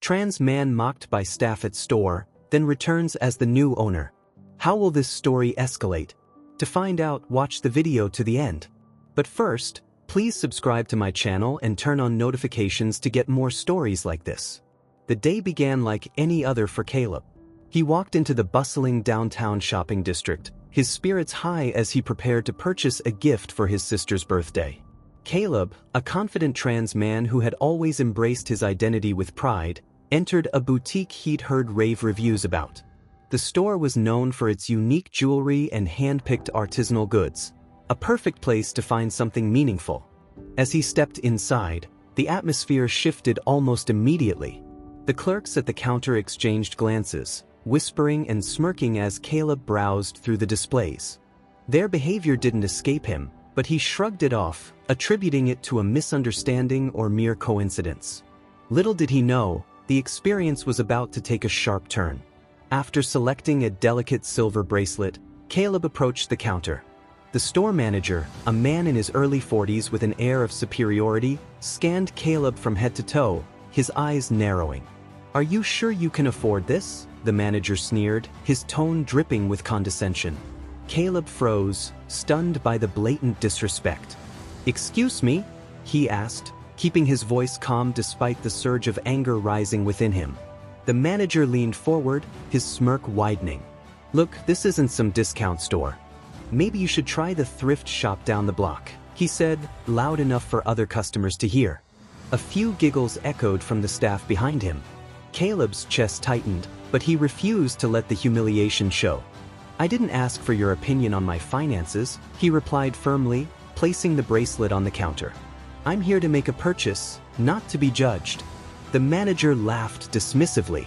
Trans man mocked by staff at store, then returns as the new owner. How will this story escalate? To find out, watch the video to the end. But first, please subscribe to my channel and turn on notifications to get more stories like this. The day began like any other for Caleb. He walked into the bustling downtown shopping district, his spirits high as he prepared to purchase a gift for his sister's birthday. Caleb, a confident trans man who had always embraced his identity with pride, entered a boutique he'd heard rave reviews about. The store was known for its unique jewelry and hand-picked artisanal goods, a perfect place to find something meaningful. As he stepped inside, the atmosphere shifted almost immediately. The clerks at the counter exchanged glances, whispering and smirking as Caleb browsed through the displays. Their behavior didn't escape him, but he shrugged it off, attributing it to a misunderstanding or mere coincidence. Little did he know, the experience was about to take a sharp turn. After selecting a delicate silver bracelet, Caleb approached the counter. The store manager, a man in his early 40s with an air of superiority, scanned Caleb from head to toe, his eyes narrowing. "Are you sure you can afford this?" the manager sneered, his tone dripping with condescension. Caleb froze, stunned by the blatant disrespect. "Excuse me?" he asked, keeping his voice calm despite the surge of anger rising within him. The manager leaned forward, his smirk widening. "Look, this isn't some discount store. Maybe you should try the thrift shop down the block," he said, loud enough for other customers to hear. A few giggles echoed from the staff behind him. Caleb's chest tightened, but he refused to let the humiliation show. "I didn't ask for your opinion on my finances," he replied firmly, placing the bracelet on the counter. "I'm here to make a purchase, not to be judged." The manager laughed dismissively.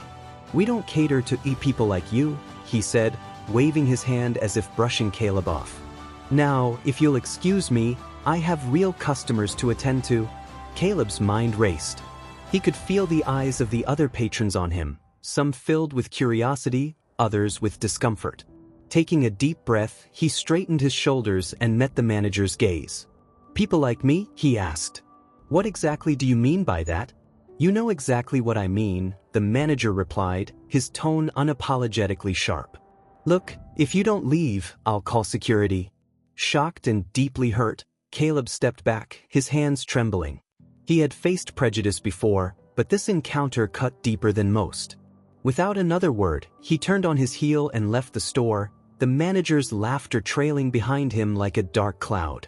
"We don't cater to people like you," he said, waving his hand as if brushing Caleb off. "Now, if you'll excuse me, I have real customers to attend to." Caleb's mind raced. He could feel the eyes of the other patrons on him, some filled with curiosity, others with discomfort. Taking a deep breath, he straightened his shoulders and met the manager's gaze. "People like me?" he asked. "What exactly do you mean by that?" "You know exactly what I mean," the manager replied, his tone unapologetically sharp. "Look, if you don't leave, I'll call security." Shocked and deeply hurt, Caleb stepped back, his hands trembling. He had faced prejudice before, but this encounter cut deeper than most. Without another word, he turned on his heel and left the store, the manager's laughter trailing behind him like a dark cloud.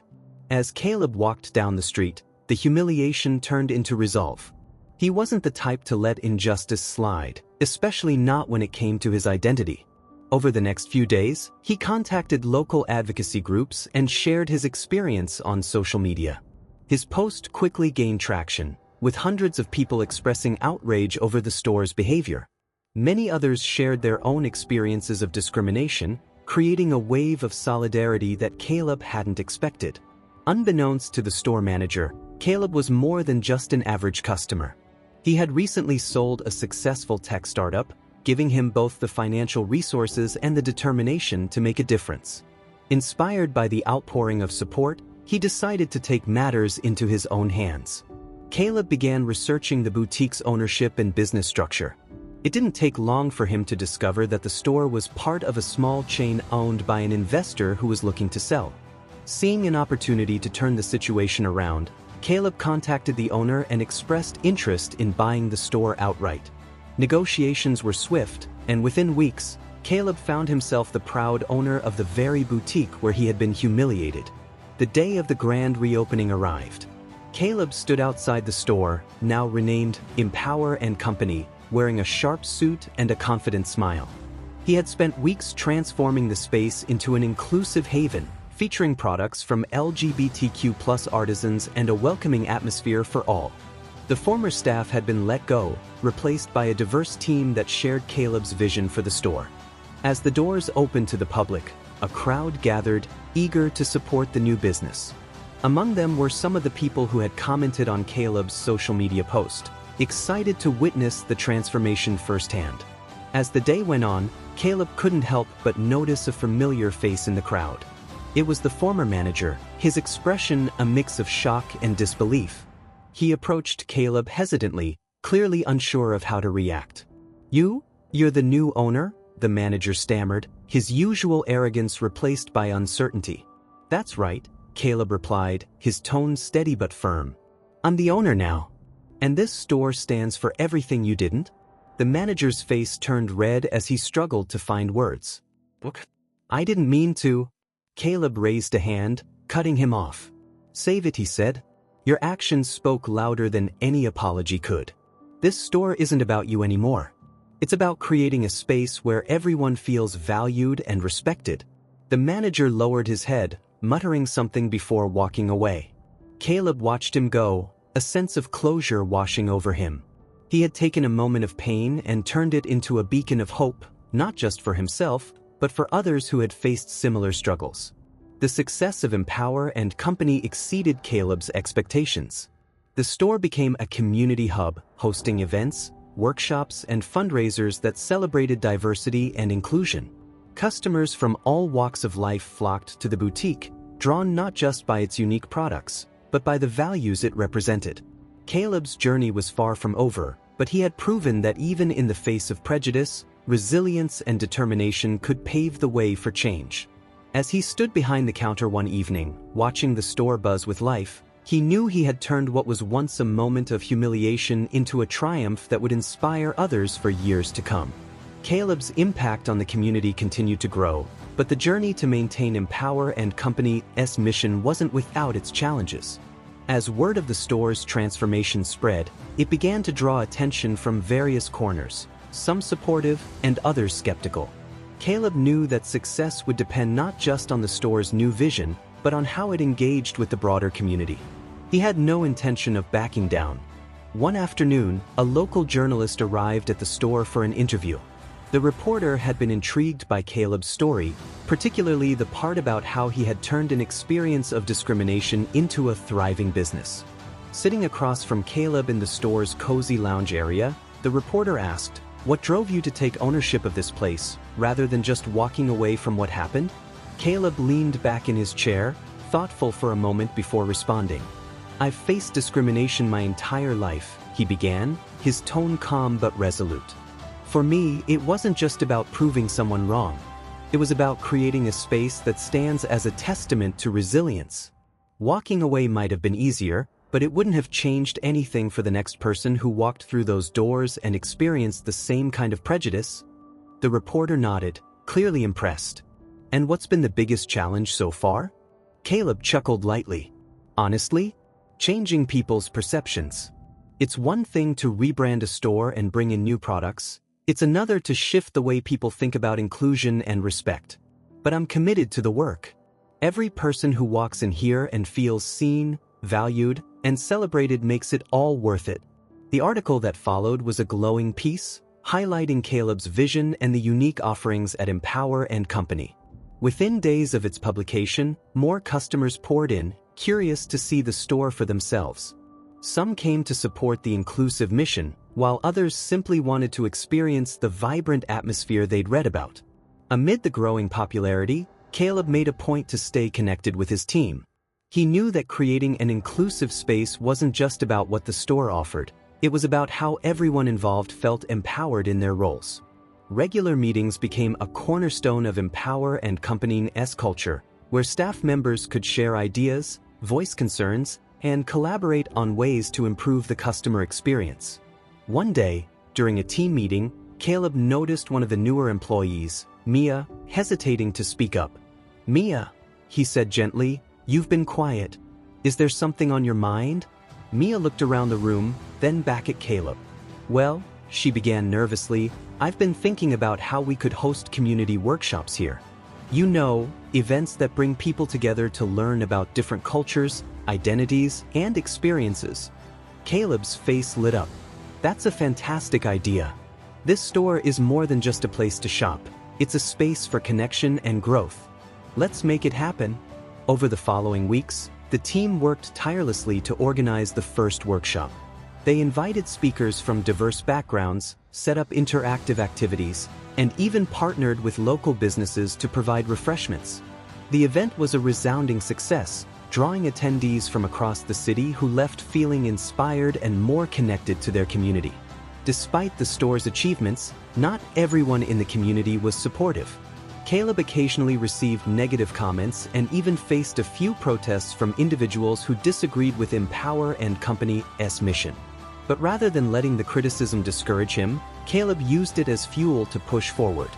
As Caleb walked down the street, the humiliation turned into resolve. He wasn't the type to let injustice slide, especially not when it came to his identity. Over the next few days, he contacted local advocacy groups and shared his experience on social media. His post quickly gained traction, with hundreds of people expressing outrage over the store's behavior. Many others shared their own experiences of discrimination, creating a wave of solidarity that Caleb hadn't expected. Unbeknownst to the store manager, Caleb was more than just an average customer. He had recently sold a successful tech startup, giving him both the financial resources and the determination to make a difference. Inspired by the outpouring of support, he decided to take matters into his own hands. Caleb began researching the boutique's ownership and business structure. It didn't take long for him to discover that the store was part of a small chain owned by an investor who was looking to sell. Seeing an opportunity to turn the situation around, Caleb contacted the owner and expressed interest in buying the store outright. Negotiations were swift, and within weeks, Caleb found himself the proud owner of the very boutique where he had been humiliated. The day of the grand reopening arrived. Caleb stood outside the store, now renamed Empower & Company, wearing a sharp suit and a confident smile. He had spent weeks transforming the space into an inclusive haven, featuring products from LGBTQ+ artisans and a welcoming atmosphere for all. The former staff had been let go, replaced by a diverse team that shared Caleb's vision for the store. As the doors opened to the public, a crowd gathered, eager to support the new business. Among them were some of the people who had commented on Caleb's social media post, excited to witness the transformation firsthand. As the day went on, Caleb couldn't help but notice a familiar face in the crowd. It was the former manager, his expression a mix of shock and disbelief. He approached Caleb hesitantly, clearly unsure of how to react. You're the new owner?" the manager stammered, his usual arrogance replaced by uncertainty. "That's right," Caleb replied, his tone steady but firm. "I'm the owner now. And this store stands for everything you didn't?" The manager's face turned red as he struggled to find words. "Look, I didn't mean to." Caleb raised a hand, cutting him off. "Save it," he said. "Your actions spoke louder than any apology could. This store isn't about you anymore. It's about creating a space where everyone feels valued and respected." The manager lowered his head, muttering something before walking away. Caleb watched him go, a sense of closure washing over him. He had taken a moment of pain and turned it into a beacon of hope, not just for himself, but for others who had faced similar struggles. The success of Empower and Company exceeded Caleb's expectations. The store became a community hub, hosting events, workshops, and fundraisers that celebrated diversity and inclusion. Customers from all walks of life flocked to the boutique, drawn not just by its unique products, but by the values it represented. Caleb's journey was far from over, but he had proven that even in the face of prejudice, resilience and determination could pave the way for change. As he stood behind the counter one evening, watching the store buzz with life, he knew he had turned what was once a moment of humiliation into a triumph that would inspire others for years to come. Caleb's impact on the community continued to grow, but the journey to maintain Empower and Company's mission wasn't without its challenges. As word of the store's transformation spread, it began to draw attention from various corners, some supportive and others skeptical. Caleb knew that success would depend not just on the store's new vision, but on how it engaged with the broader community. He had no intention of backing down. One afternoon, a local journalist arrived at the store for an interview. The reporter had been intrigued by Caleb's story, particularly the part about how he had turned an experience of discrimination into a thriving business. Sitting across from Caleb in the store's cozy lounge area, the reporter asked, "What drove you to take ownership of this place, rather than just walking away from what happened?" Caleb leaned back in his chair, thoughtful for a moment before responding. "I've faced discrimination my entire life," he began, his tone calm but resolute. "For me, it wasn't just about proving someone wrong. It was about creating a space that stands as a testament to resilience. Walking away might have been easier, but it wouldn't have changed anything for the next person who walked through those doors and experienced the same kind of prejudice." The reporter nodded, clearly impressed. "And what's been the biggest challenge so far?" Caleb chuckled lightly. "Honestly, changing people's perceptions. It's one thing to rebrand a store and bring in new products. It's another to shift the way people think about inclusion and respect. But I'm committed to the work. Every person who walks in here and feels seen, valued, and celebrated makes it all worth it." The article that followed was a glowing piece, highlighting Caleb's vision and the unique offerings at Empower and Company. Within days of its publication, more customers poured in, curious to see the store for themselves. Some came to support the inclusive mission, while others simply wanted to experience the vibrant atmosphere they'd read about. Amid the growing popularity, Caleb made a point to stay connected with his team. He knew that creating an inclusive space wasn't just about what the store offered, it was about how everyone involved felt empowered in their roles. Regular meetings became a cornerstone of Empower and Company's culture, where staff members could share ideas, voice concerns, and collaborate on ways to improve the customer experience. One day, during a team meeting, Caleb noticed one of the newer employees, Mia, hesitating to speak up. "Mia," he said gently, "you've been quiet. Is there something on your mind?" Mia looked around the room, then back at Caleb. "Well," she began nervously, "I've been thinking about how we could host community workshops here. You know, events that bring people together to learn about different cultures, identities, and experiences." Caleb's face lit up. "That's a fantastic idea. This store is more than just a place to shop. It's a space for connection and growth. Let's make it happen." Over the following weeks, the team worked tirelessly to organize the first workshop. They invited speakers from diverse backgrounds, set up interactive activities, and even partnered with local businesses to provide refreshments. The event was a resounding success, drawing attendees from across the city who left feeling inspired and more connected to their community. Despite the store's achievements, not everyone in the community was supportive. Caleb occasionally received negative comments and even faced a few protests from individuals who disagreed with Empower & Company's mission. But rather than letting the criticism discourage him, Caleb used it as fuel to push forward.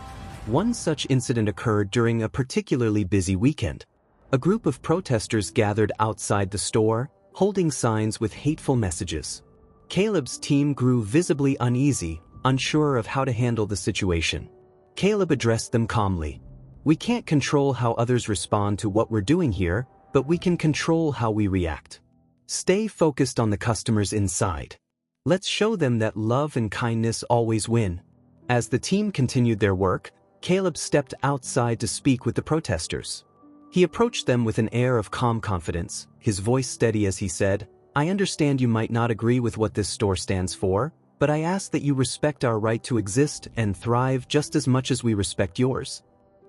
One such incident occurred during a particularly busy weekend. A group of protesters gathered outside the store, holding signs with hateful messages. Caleb's team grew visibly uneasy, unsure of how to handle the situation. Caleb addressed them calmly. "We can't control how others respond to what we're doing here, but we can control how we react. Stay focused on the customers inside. Let's show them that love and kindness always win." As the team continued their work, Caleb stepped outside to speak with the protesters. He approached them with an air of calm confidence, his voice steady as he said, "I understand you might not agree with what this store stands for, but I ask that you respect our right to exist and thrive just as much as we respect yours."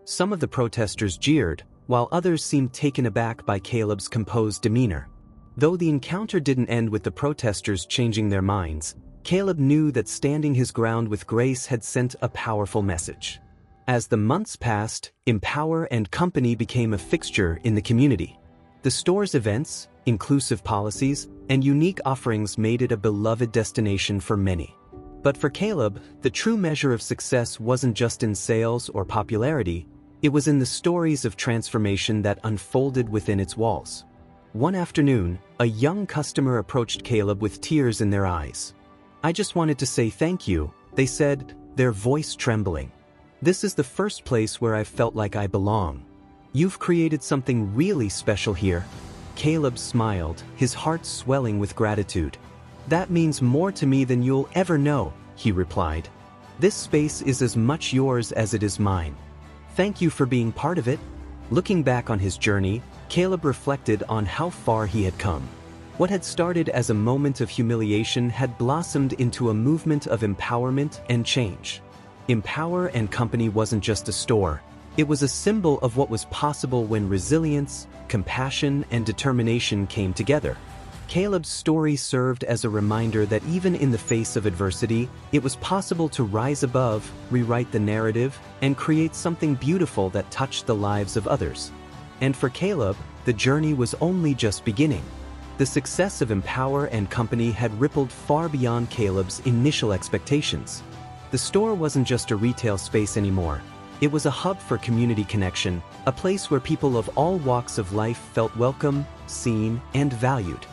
Some of the protesters jeered, while others seemed taken aback by Caleb's composed demeanor. Though the encounter didn't end with the protesters changing their minds, Caleb knew that standing his ground with grace had sent a powerful message. As the months passed, Empower & Company became a fixture in the community. The store's events, inclusive policies, and unique offerings made it a beloved destination for many. But for Caleb, the true measure of success wasn't just in sales or popularity, it was in the stories of transformation that unfolded within its walls. One afternoon, a young customer approached Caleb with tears in their eyes. "I just wanted to say thank you," they said, their voice trembling. "This is the first place where I've felt like I belong. You've created something really special here." Caleb smiled, his heart swelling with gratitude. "That means more to me than you'll ever know," he replied. "This space is as much yours as it is mine. Thank you for being part of it." Looking back on his journey, Caleb reflected on how far he had come. What had started as a moment of humiliation had blossomed into a movement of empowerment and change. Empower & Company wasn't just a store. It was a symbol of what was possible when resilience, compassion, and determination came together. Caleb's story served as a reminder that even in the face of adversity, it was possible to rise above, rewrite the narrative, and create something beautiful that touched the lives of others. And for Caleb, the journey was only just beginning. The success of Empower & Company had rippled far beyond Caleb's initial expectations. The store wasn't just a retail space anymore. It was a hub for community connection, a place where people of all walks of life felt welcome, seen, and valued.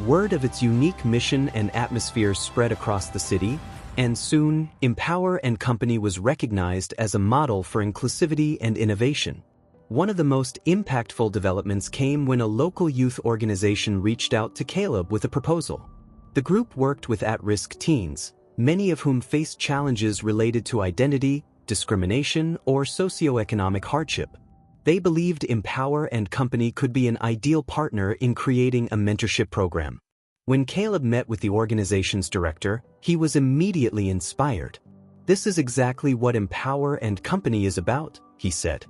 Word of its unique mission and atmosphere spread across the city, and soon, Empower & Company was recognized as a model for inclusivity and innovation. One of the most impactful developments came when a local youth organization reached out to Caleb with a proposal. The group worked with at-risk teens, many of whom faced challenges related to identity, discrimination, or socioeconomic hardship. They believed Empower & Company could be an ideal partner in creating a mentorship program. When Caleb met with the organization's director, he was immediately inspired. "This is exactly what Empower & Company is about," he said.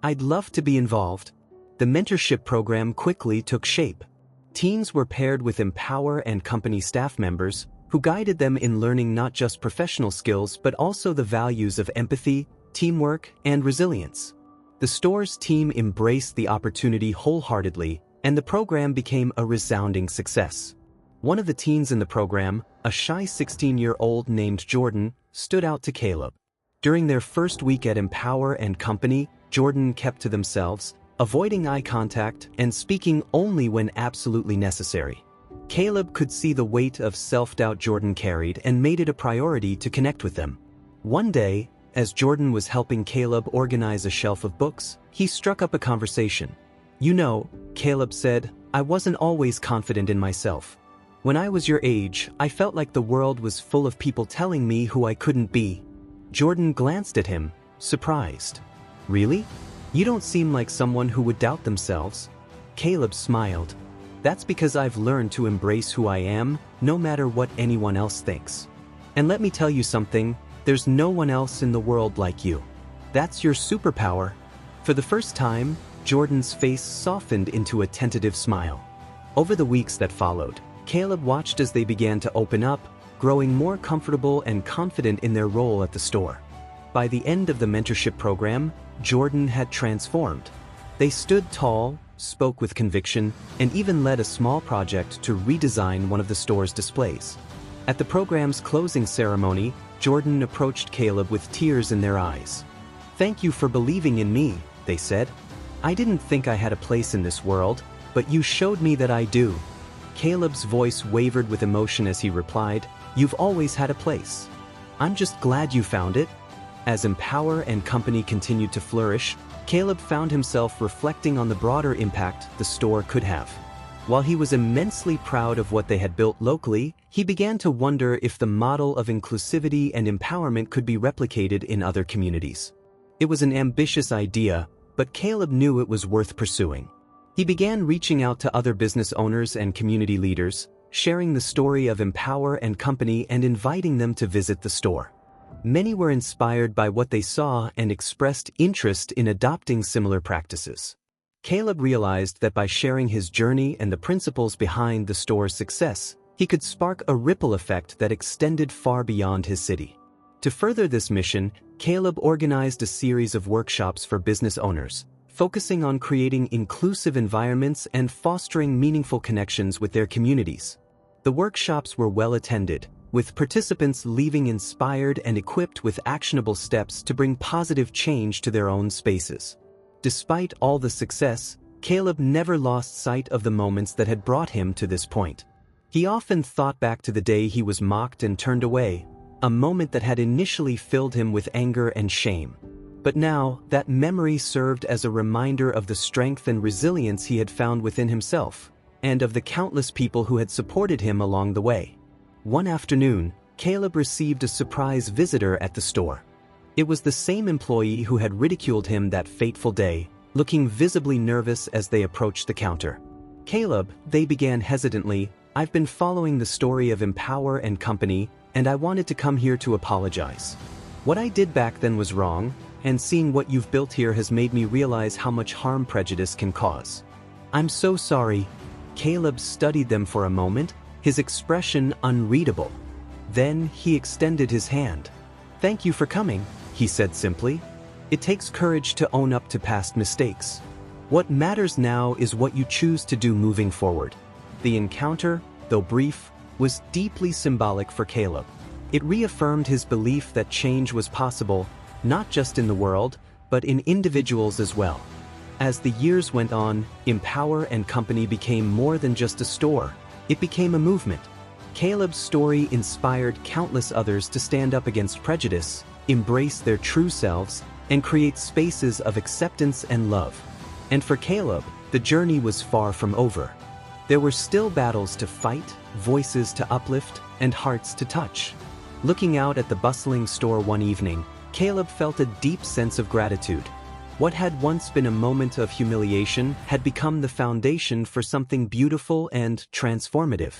"I'd love to be involved." The mentorship program quickly took shape. Teens were paired with Empower & Company staff members, who guided them in learning not just professional skills but also the values of empathy, teamwork, and resilience. The store's team embraced the opportunity wholeheartedly, and the program became a resounding success. One of the teens in the program, a shy 16-year-old named Jordan, stood out to Caleb. During their first week at Empower & Company, Jordan kept to themselves, avoiding eye contact and speaking only when absolutely necessary. Caleb could see the weight of self-doubt Jordan carried and made it a priority to connect with them. One day, as Jordan was helping Caleb organize a shelf of books, he struck up a conversation. "You know," Caleb said, "I wasn't always confident in myself. When I was your age, I felt like the world was full of people telling me who I couldn't be." Jordan glanced at him, surprised. "Really? You don't seem like someone who would doubt themselves." Caleb smiled. "That's because I've learned to embrace who I am, no matter what anyone else thinks. And let me tell you something, there's no one else in the world like you. That's your superpower." For the first time, Jordan's face softened into a tentative smile. Over the weeks that followed, Caleb watched as they began to open up, growing more comfortable and confident in their role at the store. By the end of the mentorship program, Jordan had transformed. They stood tall, spoke with conviction, and even led a small project to redesign one of the store's displays. At the program's closing ceremony, Jordan approached Caleb with tears in their eyes. "Thank you for believing in me," they said. "I didn't think I had a place in this world, but you showed me that I do." Caleb's voice wavered with emotion as he replied, "You've always had a place. I'm just glad you found it." As Empower and Company continued to flourish, Caleb found himself reflecting on the broader impact the store could have. While he was immensely proud of what they had built locally, he began to wonder if the model of inclusivity and empowerment could be replicated in other communities. It was an ambitious idea, but Caleb knew it was worth pursuing. He began reaching out to other business owners and community leaders, sharing the story of Empower and Company and inviting them to visit the store. Many were inspired by what they saw and expressed interest in adopting similar practices. Caleb realized that by sharing his journey and the principles behind the store's success, he could spark a ripple effect that extended far beyond his city. To further this mission, Caleb organized a series of workshops for business owners, focusing on creating inclusive environments and fostering meaningful connections with their communities. The workshops were well attended, with participants leaving inspired and equipped with actionable steps to bring positive change to their own spaces. Despite all the success, Caleb never lost sight of the moments that had brought him to this point. He often thought back to the day he was mocked and turned away, a moment that had initially filled him with anger and shame. But now, that memory served as a reminder of the strength and resilience he had found within himself, and of the countless people who had supported him along the way. One afternoon, Caleb received a surprise visitor at the store. It was the same employee who had ridiculed him that fateful day, looking visibly nervous as they approached the counter. "Caleb," they began hesitantly, "I've been following the story of Empower and Company, and I wanted to come here to apologize. What I did back then was wrong, and seeing what you've built here has made me realize how much harm prejudice can cause. I'm so sorry." Caleb studied them for a moment, his expression unreadable. Then he extended his hand. "Thank you for coming," he said simply. "It takes courage to own up to past mistakes. What matters now is what you choose to do moving forward." The encounter, though brief, was deeply symbolic for Caleb. It reaffirmed his belief that change was possible, not just in the world, but in individuals as well. As the years went on, Empower and Company became more than just a store. It became a movement. Caleb's story inspired countless others to stand up against prejudice, embrace their true selves, and create spaces of acceptance and love. And for Caleb, the journey was far from over. There were still battles to fight, voices to uplift, and hearts to touch. Looking out at the bustling store one evening, Caleb felt a deep sense of gratitude. What had once been a moment of humiliation had become the foundation for something beautiful and transformative.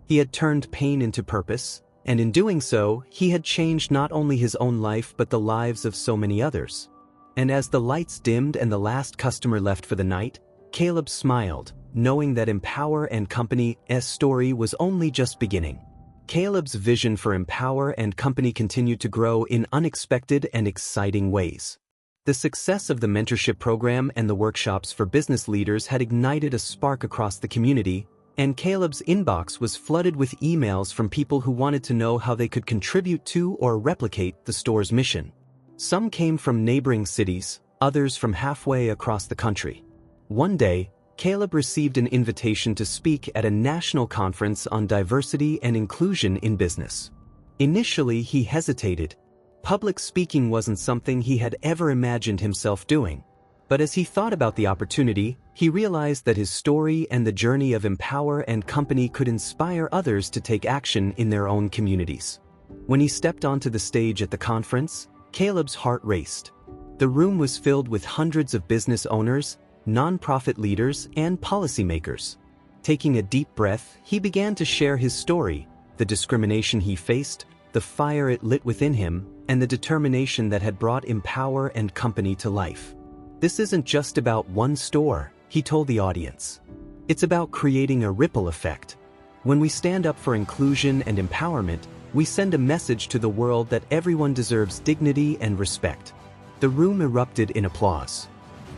He had turned pain into purpose, and in doing so, he had changed not only his own life but the lives of so many others. And as the lights dimmed and the last customer left for the night, Caleb smiled, knowing that Empower and Company's story was only just beginning. Caleb's vision for Empower and Company continued to grow in unexpected and exciting ways. The success of the mentorship program and the workshops for business leaders had ignited a spark across the community, and Caleb's inbox was flooded with emails from people who wanted to know how they could contribute to or replicate the store's mission. Some came from neighboring cities, others from halfway across the country. One day, Caleb received an invitation to speak at a national conference on diversity and inclusion in business. Initially, he hesitated. Public speaking wasn't something he had ever imagined himself doing. But as he thought about the opportunity, he realized that his story and the journey of Empower and Company could inspire others to take action in their own communities. When he stepped onto the stage at the conference, Caleb's heart raced. The room was filled with hundreds of business owners, nonprofit leaders, and policymakers. Taking a deep breath, he began to share his story, the discrimination he faced, the fire it lit within him, and the determination that had brought Empower and Company to life. This isn't just about one store, he told the audience. It's about creating a ripple effect. When we stand up for inclusion and empowerment, we send a message to the world that everyone deserves dignity and respect. The room erupted in applause.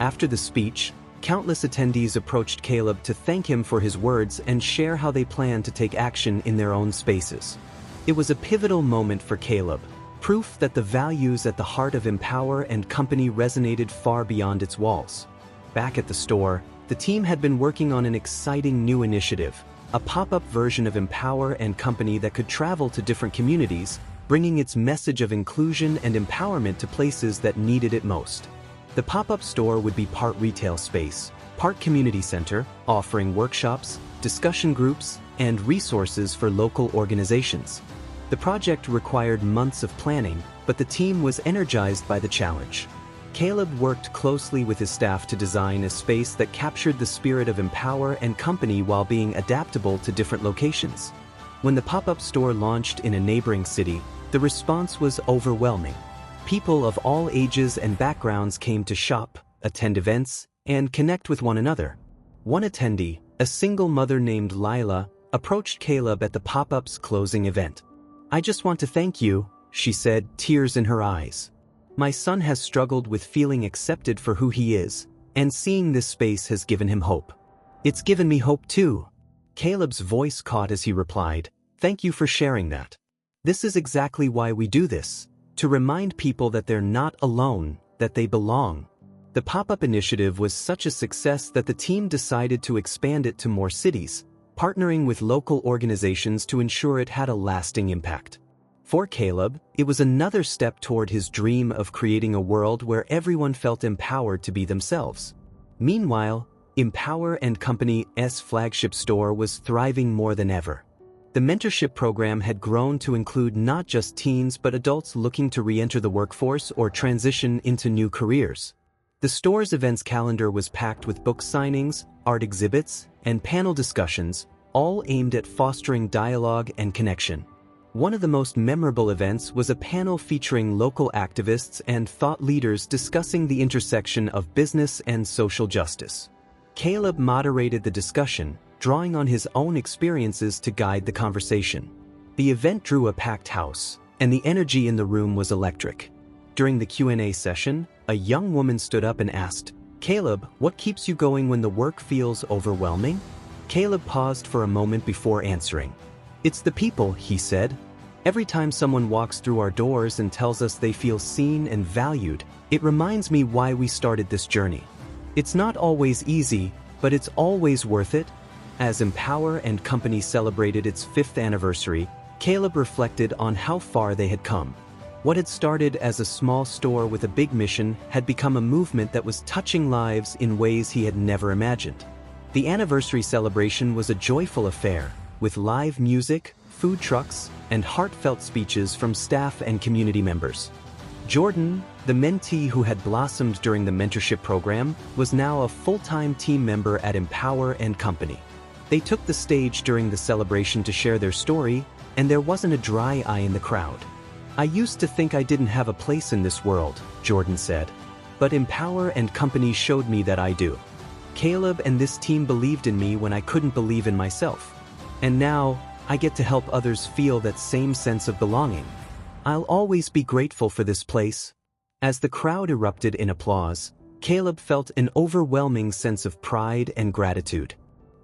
After the speech, countless attendees approached Caleb to thank him for his words and share how they plan to take action in their own spaces. It was a pivotal moment for Caleb, proof that the values at the heart of Empower and Company resonated far beyond its walls. Back at the store, the team had been working on an exciting new initiative, a pop-up version of Empower and Company that could travel to different communities, bringing its message of inclusion and empowerment to places that needed it most. The pop-up store would be part retail space, part community center, offering workshops, discussion groups, and resources for local organizations. The project required months of planning, but the team was energized by the challenge. Caleb worked closely with his staff to design a space that captured the spirit of Empower and Company while being adaptable to different locations. When the pop-up store launched in a neighboring city, the response was overwhelming. People of all ages and backgrounds came to shop, attend events, and connect with one another. One attendee, a single mother named Lila, approached Caleb at the pop-up's closing event. "I just want to thank you," she said, tears in her eyes. "My son has struggled with feeling accepted for who he is, and seeing this space has given him hope. It's given me hope too." Caleb's voice caught as he replied, "Thank you for sharing that. This is exactly why we do this, to remind people that they're not alone, that they belong." The pop-up initiative was such a success that the team decided to expand it to more cities, partnering with local organizations to ensure it had a lasting impact. For Caleb, it was another step toward his dream of creating a world where everyone felt empowered to be themselves. Meanwhile, Empower and Company's flagship store was thriving more than ever. The mentorship program had grown to include not just teens but adults looking to re-enter the workforce or transition into new careers. The store's events calendar was packed with book signings, art exhibits, and panel discussions, all aimed at fostering dialogue and connection. One of the most memorable events was a panel featuring local activists and thought leaders discussing the intersection of business and social justice. Caleb moderated the discussion, drawing on his own experiences to guide the conversation. The event drew a packed house, and the energy in the room was electric. During the Q&A session, a young woman stood up and asked, "Caleb, what keeps you going when the work feels overwhelming?" Caleb paused for a moment before answering. "It's the people," he said. "Every time someone walks through our doors and tells us they feel seen and valued, it reminds me why we started this journey. It's not always easy, but it's always worth it." As Empower and Company celebrated its 5th anniversary, Caleb reflected on how far they had come. What had started as a small store with a big mission had become a movement that was touching lives in ways he had never imagined. The anniversary celebration was a joyful affair, with live music, food trucks, and heartfelt speeches from staff and community members. Jordan, the mentee who had blossomed during the mentorship program, was now a full-time team member at Empower and Company. They took the stage during the celebration to share their story, and there wasn't a dry eye in the crowd. "I used to think I didn't have a place in this world," Jordan said. "But Empower and Company showed me that I do. Caleb and this team believed in me when I couldn't believe in myself. And now, I get to help others feel that same sense of belonging. I'll always be grateful for this place." As the crowd erupted in applause, Caleb felt an overwhelming sense of pride and gratitude.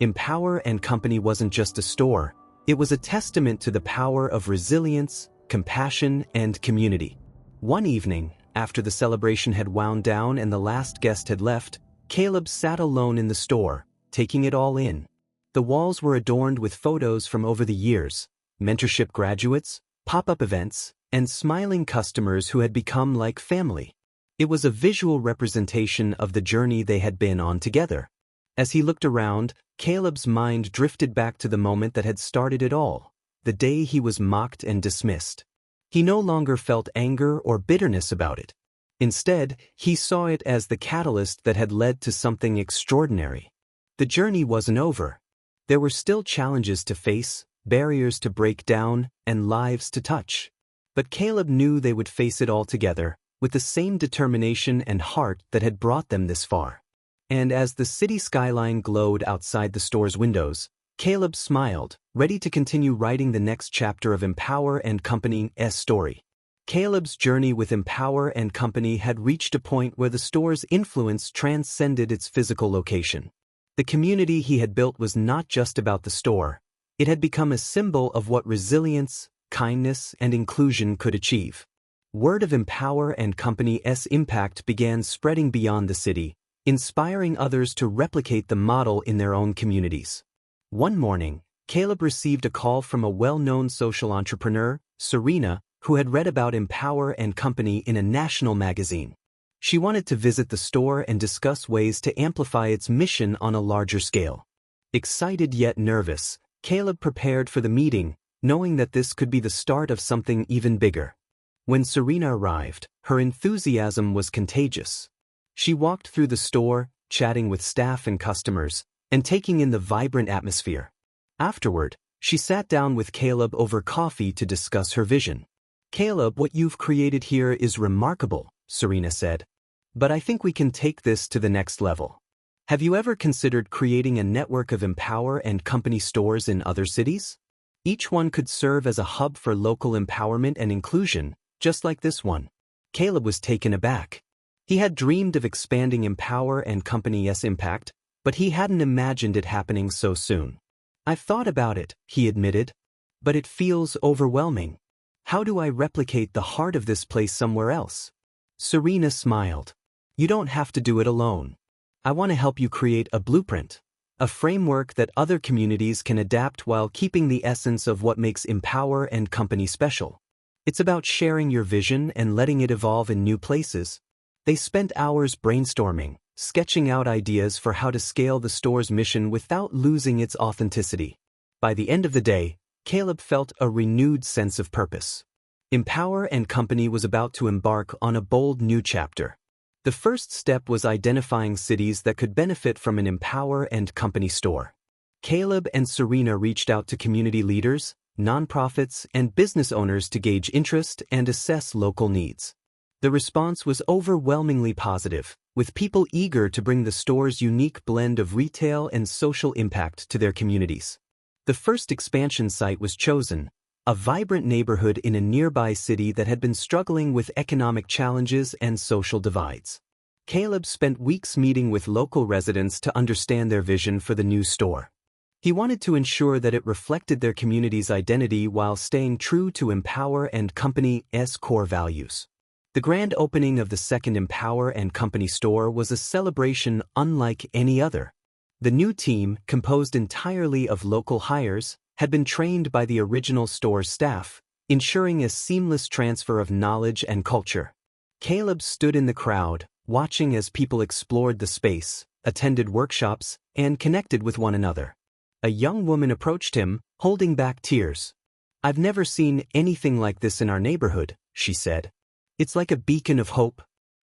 Empower and Company wasn't just a store, it was a testament to the power of resilience, compassion, and community. One evening, after the celebration had wound down and the last guest had left, Caleb sat alone in the store, taking it all in. The walls were adorned with photos from over the years, mentorship graduates, pop-up events, and smiling customers who had become like family. It was a visual representation of the journey they had been on together. As he looked around, Caleb's mind drifted back to the moment that had started it all, the day he was mocked and dismissed. He no longer felt anger or bitterness about it. Instead, he saw it as the catalyst that had led to something extraordinary. The journey wasn't over. There were still challenges to face, barriers to break down, and lives to touch. But Caleb knew they would face it all together, with the same determination and heart that had brought them this far. And as the city skyline glowed outside the store's windows, Caleb smiled, ready to continue writing the next chapter of Empower & Company's story. Caleb's journey with Empower & Company had reached a point where the store's influence transcended its physical location. The community he had built was not just about the store. It had become a symbol of what resilience, kindness, and inclusion could achieve. Word of Empower & Company's impact began spreading beyond the city, inspiring others to replicate the model in their own communities. One morning, Caleb received a call from a well-known social entrepreneur, Serena, who had read about Empower & Company in a national magazine. She wanted to visit the store and discuss ways to amplify its mission on a larger scale. Excited yet nervous, Caleb prepared for the meeting, knowing that this could be the start of something even bigger. When Serena arrived, her enthusiasm was contagious. She walked through the store, chatting with staff and customers, and taking in the vibrant atmosphere. Afterward, she sat down with Caleb over coffee to discuss her vision. "Caleb, what you've created here is remarkable," Serena said. "But I think we can take this to the next level. Have you ever considered creating a network of Empower & Company stores in other cities? Each one could serve as a hub for local empowerment and inclusion, just like this one." Caleb was taken aback. He had dreamed of expanding Empower & Company's impact, but he hadn't imagined it happening so soon. "I've thought about it," he admitted, "but it feels overwhelming. How do I replicate the heart of this place somewhere else?" Serena smiled. "You don't have to do it alone. I want to help you create a blueprint, a framework that other communities can adapt while keeping the essence of what makes Empower & Company special. It's about sharing your vision and letting it evolve in new places." They spent hours brainstorming, sketching out ideas for how to scale the store's mission without losing its authenticity. By the end of the day, Caleb felt a renewed sense of purpose. Empower & Company was about to embark on a bold new chapter. The first step was identifying cities that could benefit from an Empower & Company store. Caleb and Serena reached out to community leaders, nonprofits, and business owners to gauge interest and assess local needs. The response was overwhelmingly positive, with people eager to bring the store's unique blend of retail and social impact to their communities. The first expansion site was chosen, a vibrant neighborhood in a nearby city that had been struggling with economic challenges and social divides. Caleb spent weeks meeting with local residents to understand their vision for the new store. He wanted to ensure that it reflected their community's identity while staying true to Empower & Company's core values. The grand opening of the second Empower & Company store was a celebration unlike any other. The new team, composed entirely of local hires, had been trained by the original store's staff, ensuring a seamless transfer of knowledge and culture. Caleb stood in the crowd, watching as people explored the space, attended workshops, and connected with one another. A young woman approached him, holding back tears. "I've never seen anything like this in our neighborhood," she said. "It's like a beacon of hope."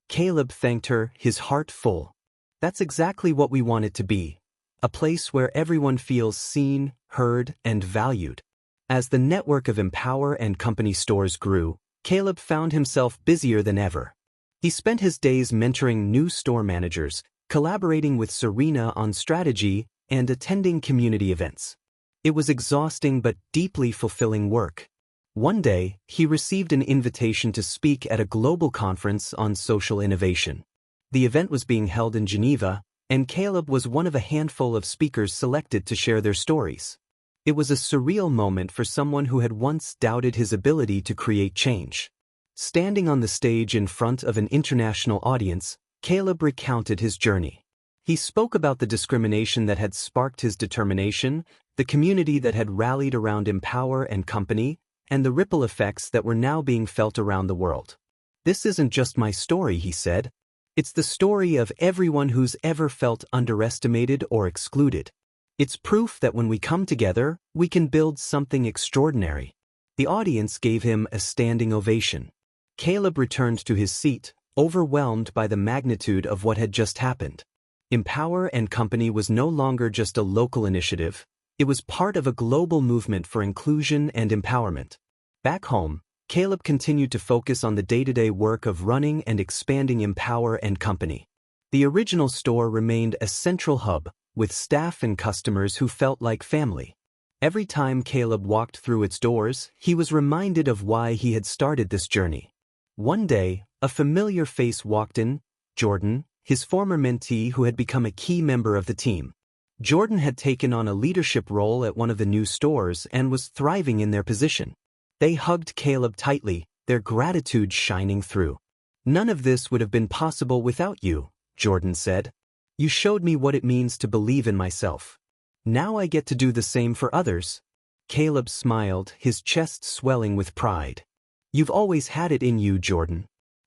Caleb thanked her, his heart full. "That's exactly what we want it to be. A place where everyone feels seen, heard, and valued." As the network of Empower & Company stores grew, Caleb found himself busier than ever. He spent his days mentoring new store managers, collaborating with Serena on strategy, and attending community events. It was exhausting but deeply fulfilling work. One day, he received an invitation to speak at a global conference on social innovation. The event was being held in Geneva, and Caleb was one of a handful of speakers selected to share their stories. It was a surreal moment for someone who had once doubted his ability to create change. Standing on the stage in front of an international audience, Caleb recounted his journey. He spoke about the discrimination that had sparked his determination, the community that had rallied around Empower & Company, and the ripple effects that were now being felt around the world. "This isn't just my story," he said. "It's the story of everyone who's ever felt underestimated or excluded. It's proof that when we come together, we can build something extraordinary." The audience gave him a standing ovation. Caleb returned to his seat, overwhelmed by the magnitude of what had just happened. Empower & Company was no longer just a local initiative. It was part of a global movement for inclusion and empowerment. Back home, Caleb continued to focus on the day-to-day work of running and expanding Empower and Company. The original store remained a central hub, with staff and customers who felt like family. Every time Caleb walked through its doors, he was reminded of why he had started this journey. One day, a familiar face walked in, Jordan, his former mentee who had become a key member of the team. Jordan had taken on a leadership role at one of the new stores and was thriving in their position. They hugged Caleb tightly, their gratitude shining through. "None of this would have been possible without you," Jordan said. "You showed me what it means to believe in myself. Now I get to do the same for others." Caleb smiled, his chest swelling with pride. "You've always had it in you, Jordan.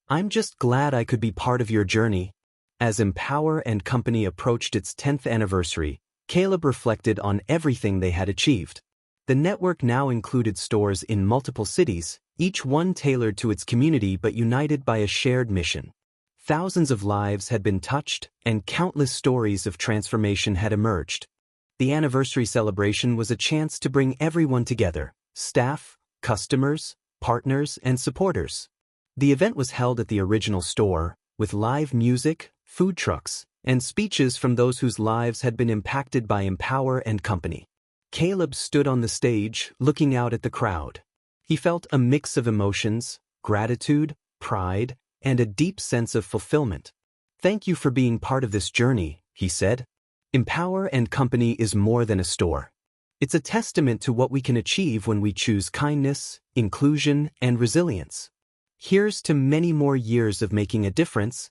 I'm just glad I could be part of your journey." As Empower and Company approached its 10th anniversary, Caleb reflected on everything they had achieved. The network now included stores in multiple cities, each one tailored to its community but united by a shared mission. Thousands of lives had been touched, and countless stories of transformation had emerged. The anniversary celebration was a chance to bring everyone together: staff, customers, partners, and supporters. The event was held at the original store, with live music, food trucks, and speeches from those whose lives had been impacted by Empower and Company. Caleb stood on the stage, looking out at the crowd. He felt a mix of emotions: gratitude, pride, and a deep sense of fulfillment. "Thank you for being part of this journey," he said. "Empower and Company is more than a store. It's a testament to what we can achieve when we choose kindness, inclusion, and resilience. Here's to many more years of making a difference."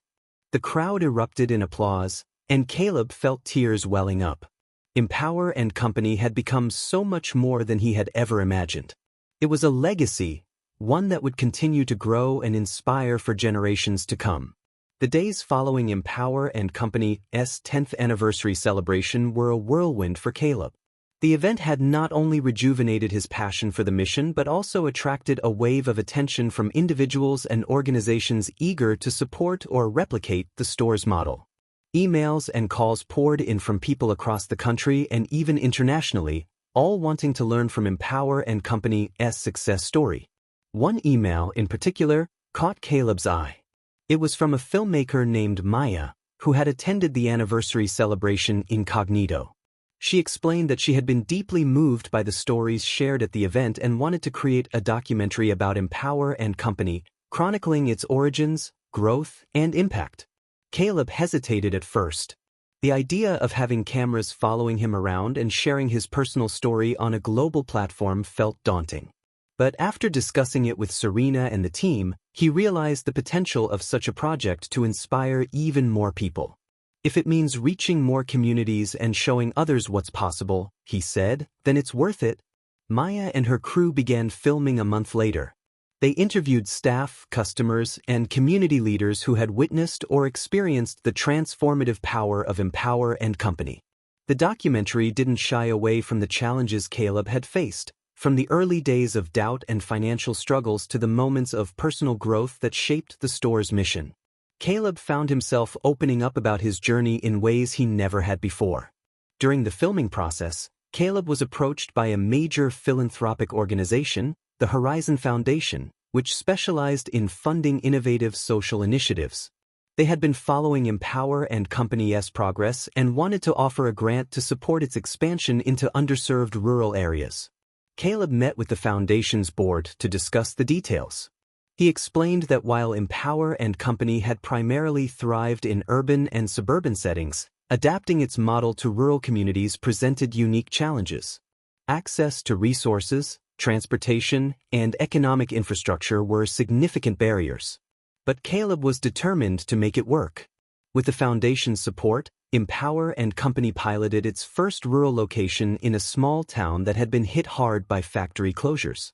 The crowd erupted in applause, and Caleb felt tears welling up. Empower and Company had become so much more than he had ever imagined. It was a legacy, one that would continue to grow and inspire for generations to come. The days following Empower and Company's 10th anniversary celebration were a whirlwind for Caleb. The event had not only rejuvenated his passion for the mission but also attracted a wave of attention from individuals and organizations eager to support or replicate the store's model. Emails and calls poured in from people across the country and even internationally, all wanting to learn from Empower and Company's success story. One email in particular caught Caleb's eye. It was from a filmmaker named Maya, who had attended the anniversary celebration incognito. She explained that she had been deeply moved by the stories shared at the event and wanted to create a documentary about Empower and Company, chronicling its origins, growth, and impact. Caleb hesitated at first. The idea of having cameras following him around and sharing his personal story on a global platform felt daunting. But after discussing it with Serena and the team, he realized the potential of such a project to inspire even more people. "If it means reaching more communities and showing others what's possible," he said, "then it's worth it." Maya and her crew began filming a month later. They interviewed staff, customers, and community leaders who had witnessed or experienced the transformative power of Empower and Company. The documentary didn't shy away from the challenges Caleb had faced, from the early days of doubt and financial struggles to the moments of personal growth that shaped the store's mission. Caleb found himself opening up about his journey in ways he never had before. During the filming process, Caleb was approached by a major philanthropic organization, the Horizon Foundation, which specialized in funding innovative social initiatives. They had been following Empower and Company's progress and wanted to offer a grant to support its expansion into underserved rural areas. Caleb met with the foundation's board to discuss the details. He explained that while Empower and Company had primarily thrived in urban and suburban settings, adapting its model to rural communities presented unique challenges. Access to resources, transportation, and economic infrastructure were significant barriers. But Caleb was determined to make it work. With the foundation's support, Empower and Company piloted its first rural location in a small town that had been hit hard by factory closures.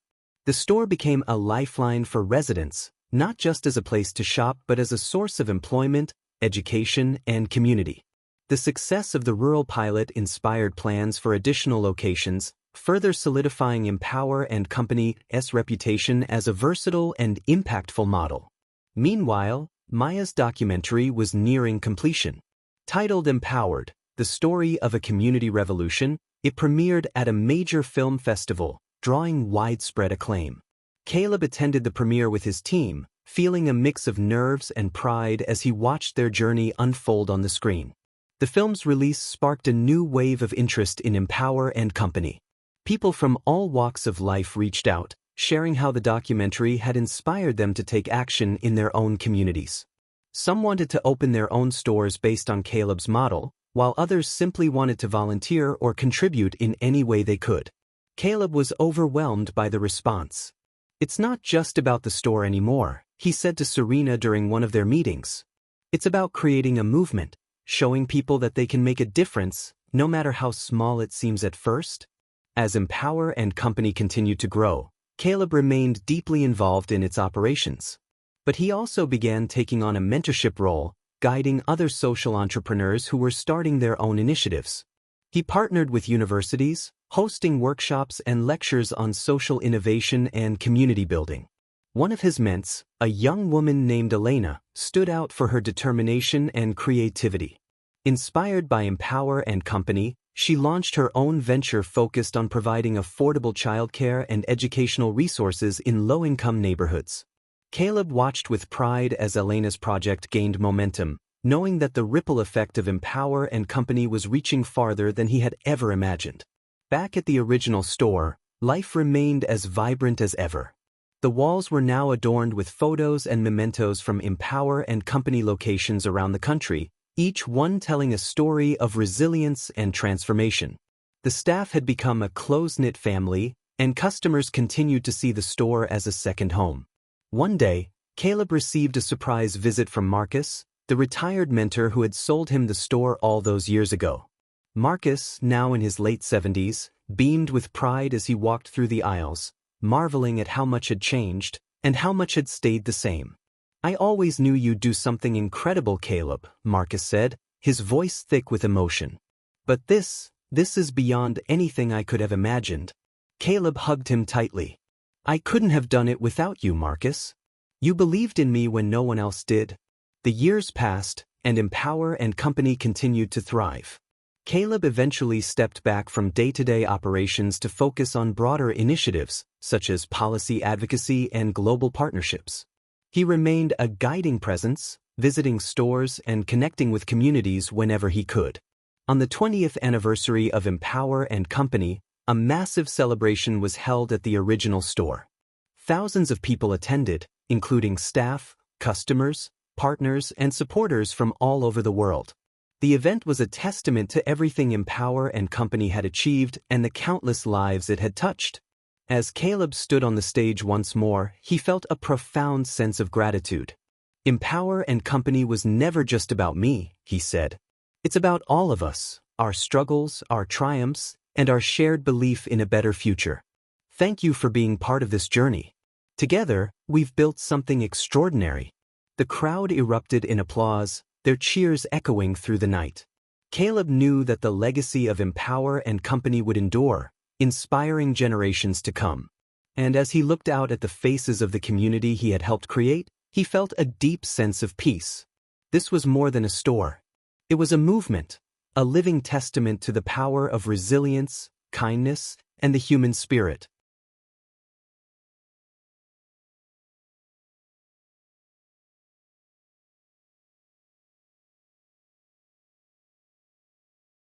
The store became a lifeline for residents, not just as a place to shop but as a source of employment, education, and community. The success of the rural pilot inspired plans for additional locations, further solidifying Empower and Company's reputation as a versatile and impactful model. Meanwhile, Maya's documentary was nearing completion. Titled Empowered, the story of a community revolution, it premiered at a major film festival, drawing widespread acclaim. Caleb attended the premiere with his team, feeling a mix of nerves and pride as he watched their journey unfold on the screen. The film's release sparked a new wave of interest in Empower and Company. People from all walks of life reached out, sharing how the documentary had inspired them to take action in their own communities. Some wanted to open their own stores based on Caleb's model, while others simply wanted to volunteer or contribute in any way they could. Caleb was overwhelmed by the response. "It's not just about the store anymore," he said to Serena during one of their meetings. "It's about creating a movement, showing people that they can make a difference, no matter how small it seems at first." As Empower and Company continued to grow, Caleb remained deeply involved in its operations. But he also began taking on a mentorship role, guiding other social entrepreneurs who were starting their own initiatives. He partnered with universities, hosting workshops and lectures on social innovation and community building. One of his ments, a young woman named Elena, stood out for her determination and creativity. Inspired by Empower and Company, she launched her own venture focused on providing affordable childcare and educational resources in low-income neighborhoods. Caleb watched with pride as Elena's project gained momentum, knowing that the ripple effect of Empower and Company was reaching farther than he had ever imagined. Back at the original store, life remained as vibrant as ever. The walls were now adorned with photos and mementos from Empower and Company locations around the country, each one telling a story of resilience and transformation. The staff had become a close-knit family, and customers continued to see the store as a second home. One day, Caleb received a surprise visit from Marcus, the retired mentor who had sold him the store all those years ago. Marcus, now in his late 70s, beamed with pride as he walked through the aisles, marveling at how much had changed and how much had stayed the same. "I always knew you'd do something incredible, Caleb," Marcus said, his voice thick with emotion. "But this is beyond anything I could have imagined." Caleb hugged him tightly. "I couldn't have done it without you, Marcus. You believed in me when no one else did." The years passed, and Empower and Company continued to thrive. Caleb eventually stepped back from day-to-day operations to focus on broader initiatives, such as policy advocacy and global partnerships. He remained a guiding presence, visiting stores and connecting with communities whenever he could. On the 20th anniversary of Empower and Company, a massive celebration was held at the original store. Thousands of people attended, including staff, customers, partners, and supporters from all over the world. The event was a testament to everything Empower and Company had achieved and the countless lives it had touched. As Caleb stood on the stage once more, he felt a profound sense of gratitude. "Empower and Company was never just about me," he said. "It's about all of us, our struggles, our triumphs, and our shared belief in a better future. Thank you for being part of this journey. Together, we've built something extraordinary." The crowd erupted in applause, their cheers echoing through the night. Caleb knew that the legacy of Empower and Company would endure, inspiring generations to come. And as he looked out at the faces of the community he had helped create, he felt a deep sense of peace. This was more than a store. It was a movement, a living testament to the power of resilience, kindness, and the human spirit.